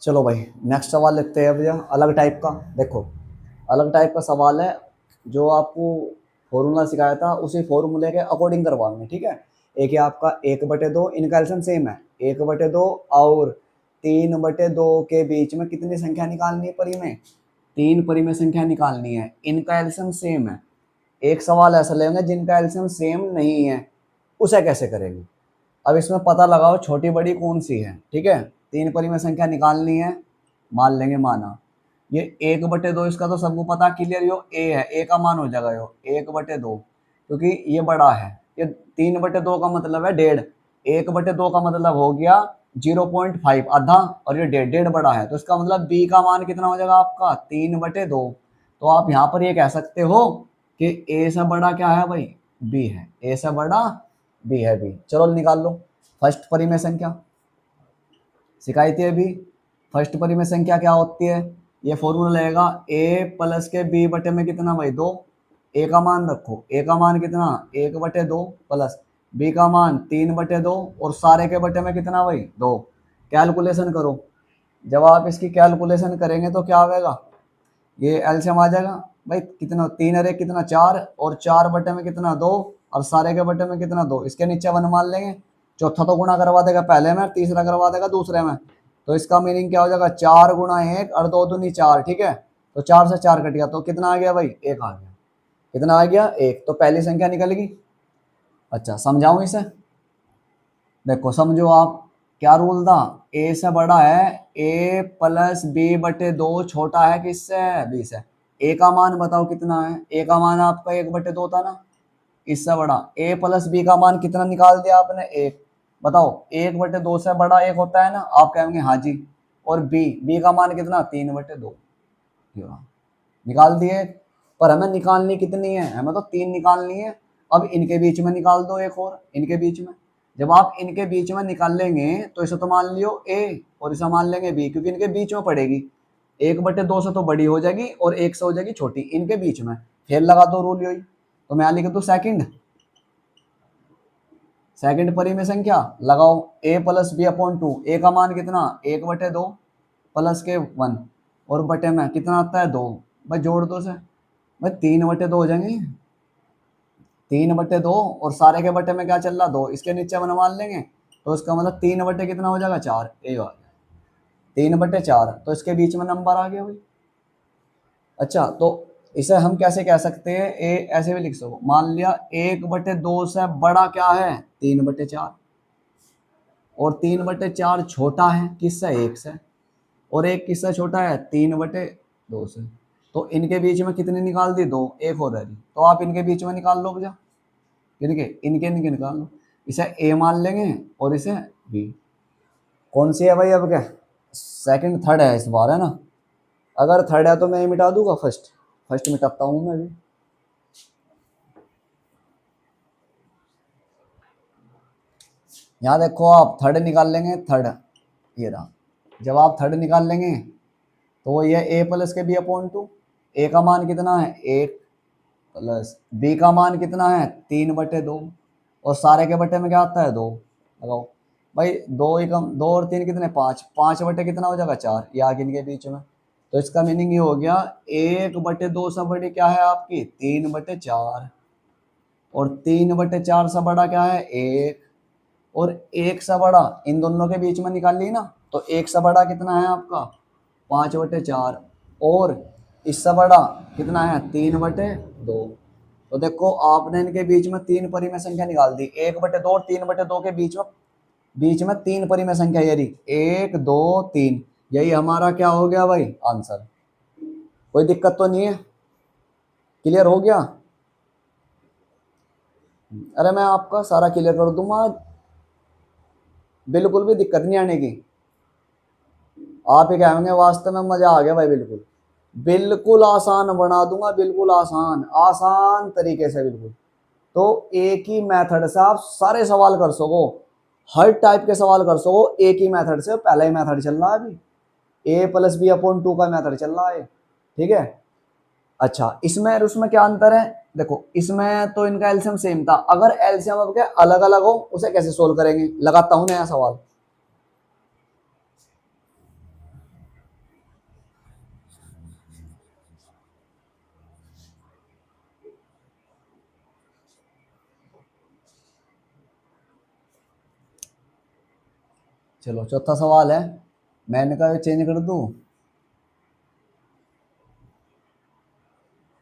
चलो भाई नेक्स्ट सवाल लिखते हैं भैया, अलग टाइप का। देखो अलग टाइप का सवाल है, जो आपको फॉर्मूला सिखाया था उसी फॉर्मूले के अकॉर्डिंग करवाएंगे, ठीक है। एक है आपका 1/2, इनका एल्सियम सेम है। 1/2 और 3/2 के बीच में कितनी संख्या निकालनी है परी में? 3 परी में संख्या निकालनी है, इनका एल्सियम सेम है। एक सवाल ऐसा लेंगे जिनका एल्सियम सेम नहीं है, उसे कैसे करेंगे? अब इसमें पता लगाओ छोटी बड़ी कौन सी है, ठीक है। 3 परी में संख्या निकालनी है, मान लेंगे माना ये 1/2, इसका तो सबको पता क्लियर, यो ए है, ए का मान हो जाएगा यो 1/2, क्योंकि ये बड़ा है। ये 3/2 का मतलब है 1.5, 1/2 का मतलब हो गया 0.5 आधा, और ये 1.5 बड़ा है, तो इसका मतलब बी का मान कितना हो जाएगा आपका 3/2। तो आप यहाँ पर ये कह सकते हो कि ए से बड़ा क्या है भाई? बी है, ए से बड़ा बी है, बी। चलो निकाल लो फर्स्ट परी में संख्या, सिखाई थी अभी। फर्स्ट परी में संख्या क्या होती है? ये फॉर्मूला लगेगा ए प्लस के बी बटे में कितना भाई 2। ए का मान रखो, ए का मान कितना 1/2 प्लस बी का मान 3/2, और सारे के बटे में कितना भाई 2। कैलकुलेशन करो, जब आप इसकी कैलकुलेशन करेंगे तो क्या होगा? ये एलसीएम आ जाएगा भाई, कितना 3 अरे कितना 4, और 4 बटे में कितना 2, और सारे के बटे में कितना 2। इसके नीचे 1 मान लेंगे, चौथा तो गुणा करवा देगा पहले में, तीसरा करवा देगा दूसरे में। तो इसका मीनिंग क्या हो जाएगा? 4 गुणा 1 और 2 दूनी 4, ठीक है। तो 4 से 4 कट गया, तो कितना आ गया भाई? 1 आ गया। कितना आ गया? 1। तो पहली संख्या निकल गई। अच्छा समझाऊं इसे? देखो समझो आप, क्या रूल था? ए से बड़ा है, ए प्लस बी बटे 2 छोटा है किससे? बी से। ए का मान बताओ कितना है? ए का मान आपका 1/2 था ना, इससे बड़ा। ए प्लस बी का मान कितना निकाल दिया आपने? 1। बताओ 1/2 से बड़ा 1 होता है ना? आप कहेंगे हाँ जी। और बी का मान कितना? 3/2 निकाल दिए। पर हमें निकालनी कितनी है? हमें तो 3 निकालनी है। अब इनके बीच में निकाल दो एक और, इनके बीच में। जब आप इनके बीच में निकाल लेंगे तो इसे तो मान लियो ए, और इसे मान लेंगे बी, क्योंकि इनके बीच में पड़ेगी। 1/2 से तो बड़ी हो जाएगी और 1 से हो जाएगी छोटी, इनके बीच में। फिर लगा दो रूल यही। तो मैं यहाँ लिख दूँ सेकंड। सेकंड परी में संख्या लगाओ, ए प्लस बी अपॉन 2। ए का मान कितना? 1/2 प्लस के 1, और बटे में कितना आता है 2। भाई जोड़ दो से, भाई 3/2 हो जाएंगे। 3/2, और सारे के बटे में क्या चल रहा? 2। इसके नीचे हम मान लेंगे, तो इसका मतलब 3 बटे कितना हो जाएगा? 4। ए आ गया 3/4, तो इसके बीच में नंबर आ गया भाई। अच्छा तो इसे हम कैसे कह सकते हैं? ए ऐसे भी लिख सको, मान लिया 1/2 से बड़ा क्या है? 3/4, और 3/4 छोटा है किससे? 1 से, और 1 किससे छोटा है? 3/2 से। तो इनके बीच में कितनी निकाल दी? 2। एक और रह रही, तो आप इनके बीच में निकाल लो भैया, इनके इनके इनके निकाल लो। इसे ए मान लेंगे और इसे बी। कौन सी है भाई अब? क्या सेकंड थर्ड है इस बार, है ना? अगर थर्ड है तो मैं मिटा दूंगा फर्स्ट, फर्स्ट मिटाता हूँ मैं भी। यहाँ देखो आप थर्ड निकाल लेंगे, थर्ड ये रहा। जब आप थर्ड निकाल लेंगे तो ये ए प्लस के बी अपॉन 2। ए का मान कितना है? 1 प्लस बी का मान कितना है? 3/2, और सारे के बटे में क्या आता है? 2। लगाओ भाई, 2 ही कम, 2 और 3 कितने? 5। 5 बटे कितना हो जाएगा? 4। ये आगे इनके बीच में। तो इसका मीनिंग ये हो गया 1/2 से बड़ी क्या है आपकी? 3/4, और 3/4 से बड़ा क्या है? 1, और 1 से बड़ा इन दोनों के बीच में निकाल ली ना, तो 1 से बड़ा कितना है आपका? 5/4, और इससे बड़ा कितना है? 3/2। तो देखो आपने इनके बीच में 3 परी में संख्या निकाल दी। 1/2 और 3/2 के बीच में 3 परी में संख्या, यही 1 2 3। यही हमारा क्या हो गया भाई? आंसर। कोई दिक्कत तो नहीं है? क्लियर हो गया? अरे मैं आपका सारा क्लियर कर दूंगा, बिल्कुल भी दिक्कत नहीं आने की। आप ही कहेंगे वास्तव में मजा आ गया भाई, बिल्कुल बिल्कुल आसान बना दूंगा, बिल्कुल आसान आसान तरीके से, बिल्कुल। तो एक ही मेथड से आप सारे सवाल कर सको, हर टाइप के सवाल कर सको एक ही मेथड से। पहला ही मेथड चल रहा है अभी, ए प्लस बी अपॉन 2 का मेथड चल रहा है, ठीक है। अच्छा इसमें और उसमें क्या अंतर है? देखो इसमें तो इनका एलसीएम सेम था, अगर एलसीएम अब क्या अलग अलग हो उसे कैसे सोल्व करेंगे? लगाता हूं नया सवाल। चलो चौथा सवाल है, मैंने कहा चेंज कर दूं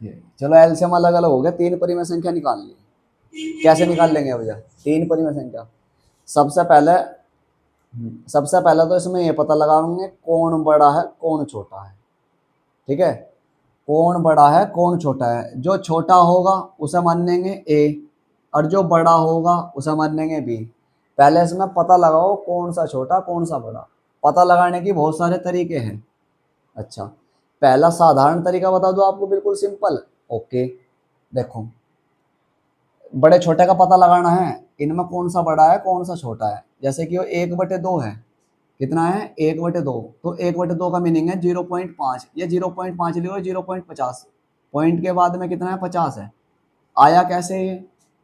ये। चलो एलसीएम अलग अलग हो गया, तीन परिमेय संख्या निकालनी है। कैसे निकाल लेंगे भैया तीन परिमेय संख्या? सबसे पहले सबसे पहले तो इसमें ये पता लगाएंगे कौन बड़ा है कौन छोटा है। ठीक है, कौन बड़ा है कौन छोटा है। जो छोटा होगा उसे मान लेंगे ए, और जो बड़ा होगा उसे मान लेंगे बी। पहले इसमें पता लगाओ कौन सा छोटा कौन सा बड़ा। पता लगाने की बहुत सारे तरीके हैं। अच्छा, पहला साधारण तरीका बता दो आपको, बिल्कुल सिंपल। ओके, देखो बड़े छोटे का पता लगाना है, इनमें कौन सा बड़ा है कौन सा छोटा है। जैसे कि वो 1/2 है, कितना है 1/2, तो 1/2 का मीनिंग है 0.5, ये 0.5 लियो 0.50, पॉइंट के बाद में कितना है 50 है। आया कैसे ये?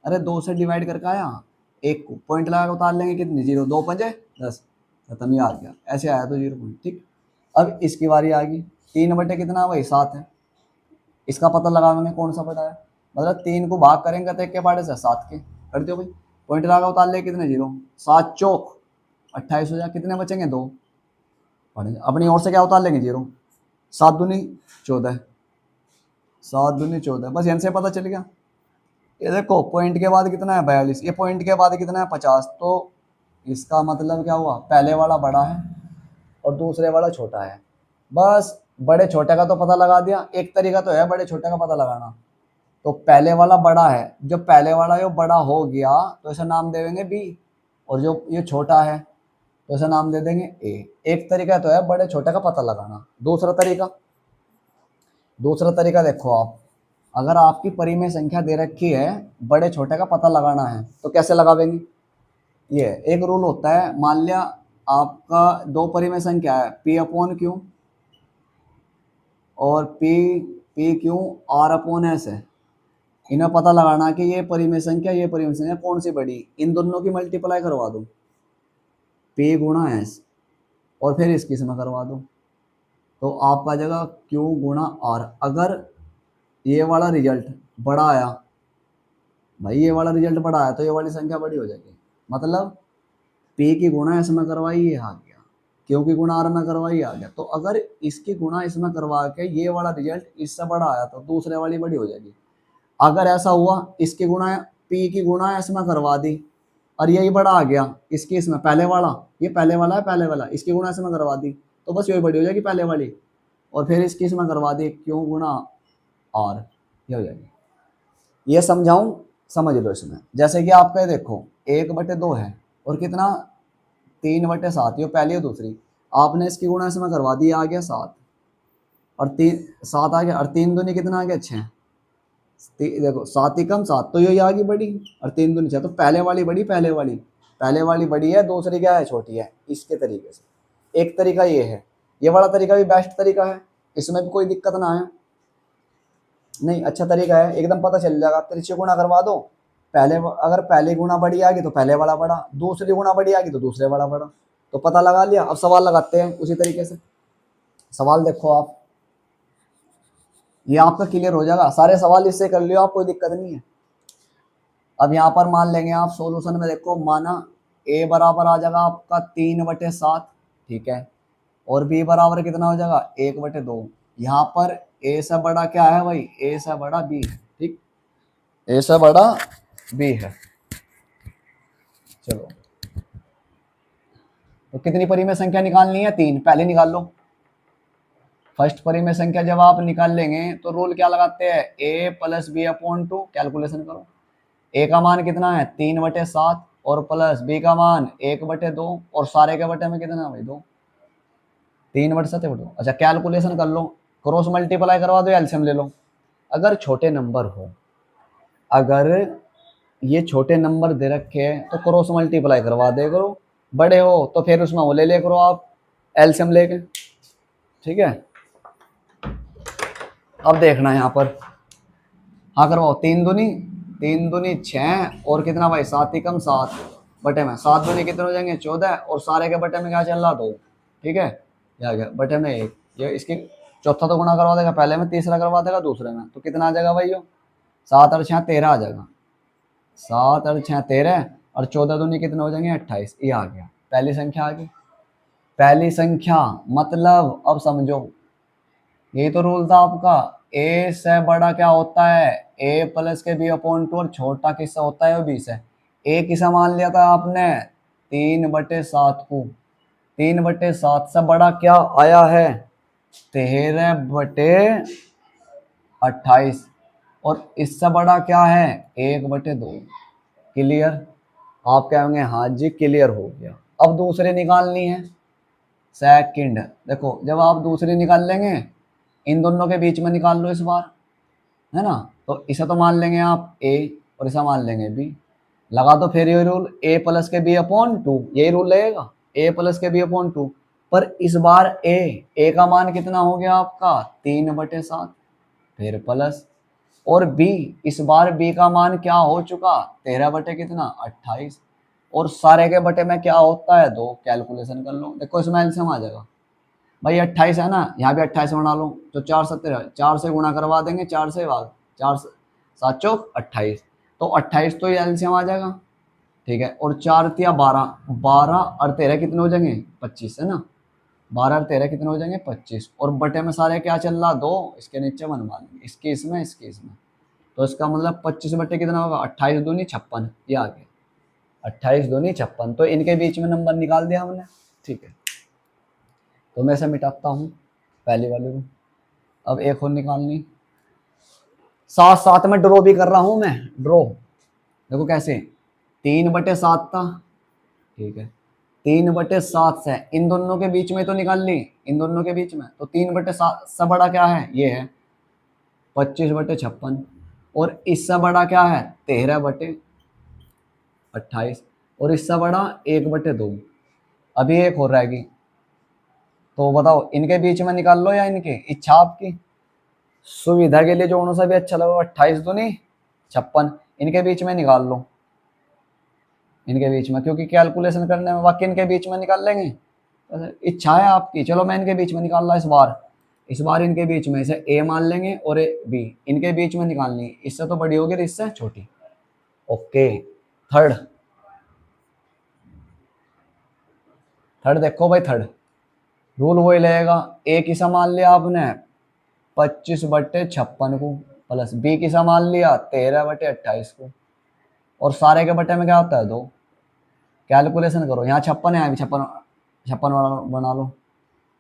अरे 2 से डिवाइड करके आया, एक को पॉइंट लगा के उतार लेंगे, कितनी 0, 2 पंजे 10, खत्म ही आ गया, ऐसे आया तो 0 पॉइंट। ठीक, अब इसकी बारी आ गई, 3 कितना वही 7 है, इसका पता लगाएंगे कौन सा बड़ा है। मतलब 3 को भाग करेंगे तो एक के पाड़े से 7 के कर दो भाई, पॉइंट लगा उतार ले, कितने 0, 7 चौक 28 हो जाए, कितने बचेंगे 2, अपनी ओर से क्या उतार लेंगे 0, 7 दूनी 14, 7 दूनी 14, बस यहाँ से पता चल गया। ये देखो पॉइंट के बाद कितना है 42, ये पॉइंट के बाद कितना है 50, तो इसका मतलब क्या हुआ, पहले वाला बड़ा है और दूसरे वाला छोटा है। बस बड़े छोटे का तो पता लगा दिया, एक तरीका तो है बड़े छोटे का पता लगाना। तो पहले वाला बड़ा है, जो पहले वाला जो बड़ा हो गया तो इसे नाम दे देंगे बी, और जो ये छोटा है तो इसे नाम दे देंगे ए। एक तरीका तो है बड़े छोटे का पता लगाना। दूसरा तरीका देखो आप, अगर आपकी परिमेय संख्या दे रखी है, बड़े छोटे का पता लगाना है तो कैसे लगावेंगे। ये एक रूल होता है, मान लिया आपका दो परिमेय संख्या है P/Q और P/Q R/S है। इन्हें पता लगाना कि ये परिमेय संख्या कौन सी बड़ी, इन दोनों की मल्टीप्लाई करवा दो, P/S, और फिर इसकी इसमें करवा दो, तो आपका जगह Q/R। अगर ये वाला रिजल्ट बड़ा आया, भाई ये वाला रिजल्ट बड़ा आया तो ये वाली संख्या बड़ी हो जाएगी। मतलब P की गुणा इसमें करवाई ये आ गया, Q की गुणा R में करवाई आ गया। तो अगर इसकी गुणा इसमें करवा के ये वाला रिजल्ट इससे बड़ा आया तो दूसरे वाली बड़ी हो जाएगी। अगर ऐसा हुआ इसकी गुणा P की गुणा इसमें करवा दी और यही बड़ा आ गया, इसकी इसमें पहले वाला, ये पहले वाला है पहले वाला, इसकी गुणा इसमें करवा दी तो बस यही बड़ी हो जाएगी पहले वाली, और फिर इसकी इसमें करवा दी Q/R, ये हो जाएगी। ये समझाऊं, समझ लो इसमें। जैसे कि आपका ये देखो 1/2 है और कितना 3/7, ये पहली और दूसरी, आपने इसकी गुणा इसमें करवा दी, आ गया 7, और 7 आ गया, और 3 दूनी कितना आ गया 6, देखो 7 ही कम 7 तो यही आ गई बड़ी, और 3 दूनी 6, तो पहले वाली बड़ी, पहले वाली बड़ी है, दूसरी क्या है छोटी है। इसके तरीके से एक तरीका ये है, ये वाला तरीका भी बेस्ट तरीका है, इसमें भी कोई दिक्कत ना है, नहीं अच्छा तरीका है, एकदम पता चल जाएगा। त्रिज्य गुणा करवा दो, पहले अगर पहली गुणा बड़ी आ गई तो पहले वाला बड़ा, दूसरी गुणा बड़ी आ गई तो दूसरे वाला बड़ा, तो पता लगा लिया। अब सवाल लगाते हैं उसी तरीके से। सवाल देखो आप, ये आपका क्लियर हो जाएगा, सारे सवाल इससे कर लियो आप, कोई दिक्कत नहीं है। अब यहाँ पर मान लेंगे आप सॉल्यूशन में, देखो माना a बराबर आ जाएगा आपका 3/7, ठीक है, और b बराबर कितना हो जाएगा 1/2। यहाँ पर a से बड़ा क्या है भाई, a से बड़ा b है, ठीक, a से बड़ा b है। चलो, तो कितनी परिमेय संख्या निकालनी है, 3, पहले निकाल लो। फर्स्ट परिमेय संख्या जब आप निकाल लेंगे तो रूल क्या लगाते हैं, a + b/2, कैलकुलेशन करो। a का मान कितना है 3/7 और प्लस b का मान 1/2, और सारे के बटे में कितना है भाई 2, 3/7/2। अच्छा कैलकुलेशन कर लो, क्रॉस मल्टीप्लाई करवा दो, एलसीएम ले लो। अगर छोटे नंबर हो, अगर ये छोटे नंबर दे रखे हैं तो क्रॉस मल्टीप्लाई करवा दे करो, बड़े हो तो फिर उसमें वो ले करो आप एलसीएम लेके, ठीक है। अब देखना है यहाँ पर, हाँ करवाओ, 3 दूनी 6, और कितना भाई 7 ही कम 7 बटे में, 7 दूनी कितने हो जाएंगे 14, और सारे के बटे में क्या चल रहा 2, ठीक है, ये आ गया बटे में 1। ये इसकी चौथा तो गुणा करवा देगा पहले में, तीसरा करवा देगा दूसरे में, तो कितना आ जाएगा भाई, 7 और 6 13 आ जाएगा, 7 और 6 13, और 14 दूनी कितने हो जाएंगे 28, ये आ गया, पहली संख्या आ गई। पहली संख्या मतलब अब समझो, यही तो रूल था आपका। ए से बड़ा क्या होता है, ए प्लस के बी अपॉन टू, और छोटा किससे होता है वो बी से। ए किसा मान लिया था आपने, 3/7 को। 3/7 से बड़ा क्या आया है, 13/28। और इससे बड़ा क्या है, 1/2। क्लियर। आप कहेंगे हाँ जी क्लियर हो गया। अब दूसरे निकालनी है, सेकंड। देखो जब आप दूसरी निकाल लेंगे, इन दोनों के बीच में निकाल लो इस बार, है ना। तो इसे तो मान लेंगे आप ए, और इसे मान लेंगे बी। लगा दो फिर ये रूल, ए प्लस के बी अपॉन टू, यही रूल लगेगा, ए प्लस के बी अपॉन टू। पर इस बार ए का मान कितना हो गया आपका, 3/7, फिर प्लस। और बी, इस बार बी का मान क्या हो चुका, 13 कितना, 28। और सारे के बटे में क्या होता है, 2। कैलकुलेशन कर लो, देखो इसमें एल्सियम आ जाएगा भाई। 28 है ना, यहाँ भी 28 बना लो, तो 4 4 से गुणा करवा देंगे, 4 से भाग, 4 7 चौक 28। तो 28 तो ये एल्सियम आ जाएगा, ठीक है। और 4 तिया 12, 12 और 13 कितने हो जाएंगे, 25 है ना। 12 और 13 कितने हो जाएंगे, 25। और बटे में सारे क्या चल रहा, 2, इसके नीचे बनवा लेंगे, इसकी इसमें, इसकी इसमें। तो इसका मतलब 25 बटे कितना होगा, 28 दूनी 56, ये आ गया। 28 दूनी 56, तो इनके बीच में नंबर निकाल दिया हमने, ठीक है। तो मैं इसे मिटाता हूँ, पहली वाले को। अब एक और निकालनी, साथ साथ में ड्रॉ भी कर रहा हूं मैं, ड्रॉ। देखो कैसे, 3/7 था, ठीक है। 3/7 से इन दोनों के बीच में तो निकाल ली, इन दोनों के बीच में, तो 3/7 से बड़ा क्या है, ये है 25/56। और इससे बड़ा क्या है, 13/28। और इससे बड़ा 1/2। अभी एक और रहेगी, तो बताओ इनके बीच में निकाल लो या इनके, इच्छा आपकी, सुविधा के लिए जो सा भी अच्छा लगा। 28 दूनी 56, इनके बीच में निकाल लो, इनके बीच में, क्योंकि कैलकुलेशन करने में बाकी इनके बीच में निकाल लेंगे। इच्छा है आपकी, चलो मैं इनके बीच में निकाल रहा इस बार इनके बीच में इसे ए मान लेंगे और ए बी, इनके बीच में निकालनी, इससे तो बड़ी होगी, इससे छोटी। ओके। थर्ड, थर्ड देखो भाई, थर्ड रूल वही लगेगा। ए किसा मान लिया आपने, 25/56 को, प्लस बी किसा मान लिया, 13/28 को। और सारे के बटे में क्या होता है, 2। कैलकुलेशन करो, यहाँ 56 है, यहाँ भी 56, 56 बना लो।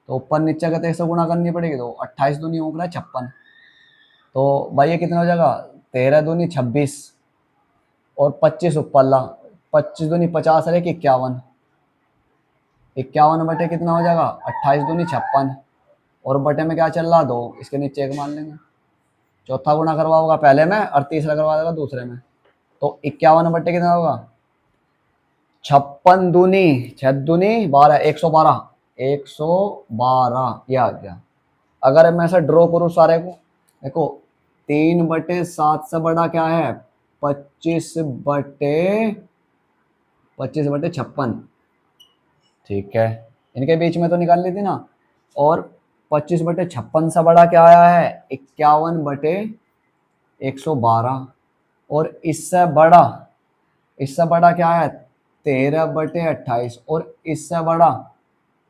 तो ऊपर नीचे का 1 से गुणा करनी पड़ेगी, तो 28 दूनी हो गया 56। तो भाई ये कितना हो जाएगा, 13 दूनी 26, और 25 ऊपर ला, 25 दूनी 50 है कि 51, 51 बटे कितना हो जाएगा, 28 दूनी 56। और बटे में क्या चल रहा, 2, इसके नीचे 1 मान लेंगे। चौथा गुणा करवाओगा पहले में, और तीसरा करवा देगा दूसरे में। तो 51 बटे कितना होगा, 56 दूनी 6 दूनी 12, 112, 112 ये आ गया। अगर मैं ऐसा ड्रॉ करूँ सारे को, देखो 3/7 से बड़ा क्या है, 25/56, ठीक है। इनके बीच में तो निकाल ली थी ना। और 25/56 से बड़ा क्या आया है, 51/112। और इससे बड़ा क्या है, 13/28। और इससे बड़ा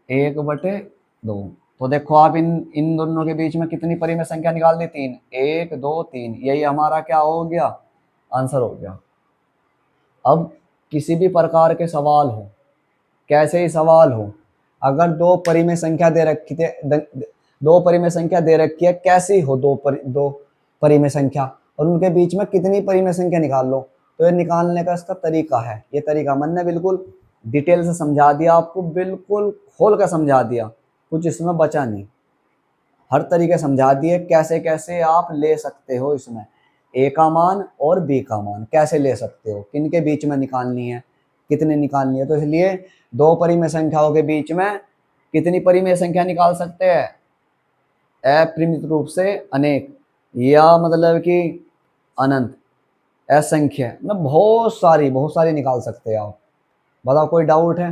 1/2। तो देखो आप इन इन दोनों के बीच में कितनी परिमेय संख्या निकाल दी, 3, 1 2 3, यही हमारा क्या हो गया, आंसर हो गया। अब किसी भी प्रकार के सवाल हो, कैसे ही सवाल हो, अगर दो परिमेय संख्या दे रखी थे, दो परिमेय संख्या दे रखी है, कैसी हो दो परिमेय संख्या, और उनके बीच में कितनी परिमेय संख्या निकाल लो, तो ये निकालने का इसका तरीका है। ये तरीका मैंने बिल्कुल डिटेल से समझा दिया आपको, बिल्कुल खोल कर समझा दिया, कुछ इसमें बचा नहीं। हर तरीके समझा दिए, कैसे कैसे आप ले सकते हो इसमें, ए का मान और बी का मान कैसे ले सकते हो, किन के बीच में निकालनी है, कितनी निकालनी है। तो इसलिए दो परिमेय संख्याओं के बीच में कितनी परिमेय संख्या निकाल सकते हैं, अपरिमित रूप से अनेक, या मतलब कि अनंत, असंख्य, मतलब बहुत सारी निकाल सकते हैं आप। बताओ कोई डाउट है,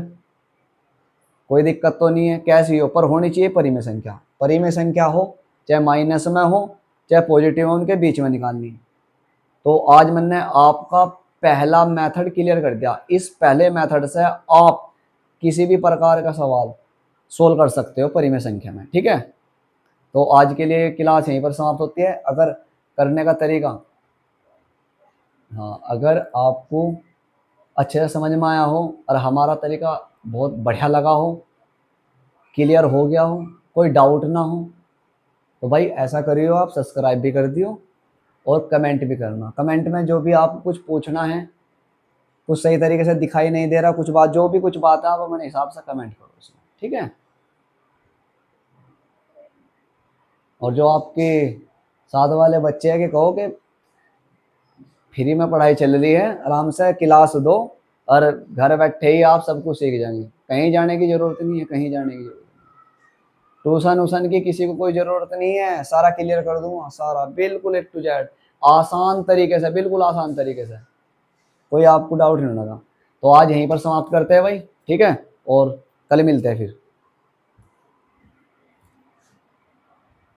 कोई दिक्कत तो नहीं है, कैसी हो, पर होनी चाहिए परिमेय संख्या। परिमेय संख्या हो, चाहे माइनस में हो चाहे पॉजिटिव में, उनके बीच में निकालनी। तो आज मैंने आपका पहला मेथड क्लियर कर दिया। इस पहले मेथड से आप किसी भी प्रकार का सवाल सोल्व कर सकते हो परिमेय संख्या में। ठीक है, तो आज के लिए क्लास यहीं पर समाप्त होती है। अगर करने का तरीका, हाँ, अगर आपको अच्छे से समझ में आया हो और हमारा तरीका बहुत बढ़िया लगा हो, क्लियर हो गया हो, कोई डाउट ना हो, तो भाई ऐसा करियो, आप सब्सक्राइब भी कर दियो और कमेंट भी करना। कमेंट में जो भी आपको कुछ पूछना है, कुछ सही तरीके से दिखाई नहीं दे रहा, कुछ बात, जो भी कुछ बात है, आप अपने हिसाब से कमेंट करो उसमें। ठीक है, और जो आपके साथ वाले बच्चे हैं कि कहो कि फ्री में पढ़ाई चल रही है, आराम से क्लास दो और घर बैठे ही आप सब कुछ सीख जाएंगे। कहीं जाने की जरूरत नहीं है, कहीं जाने की जरूरत नहीं, ट्यूशन वूशन की किसी को कोई जरूरत नहीं है। सारा क्लियर कर दूंगा, सारा बिल्कुल A to Z, आसान तरीके से, बिल्कुल आसान तरीके से, कोई आपको डाउट नहीं लगा। तो आज यहीं पर समाप्त करते हैं भाई, ठीक है, और कल मिलते हैं फिर।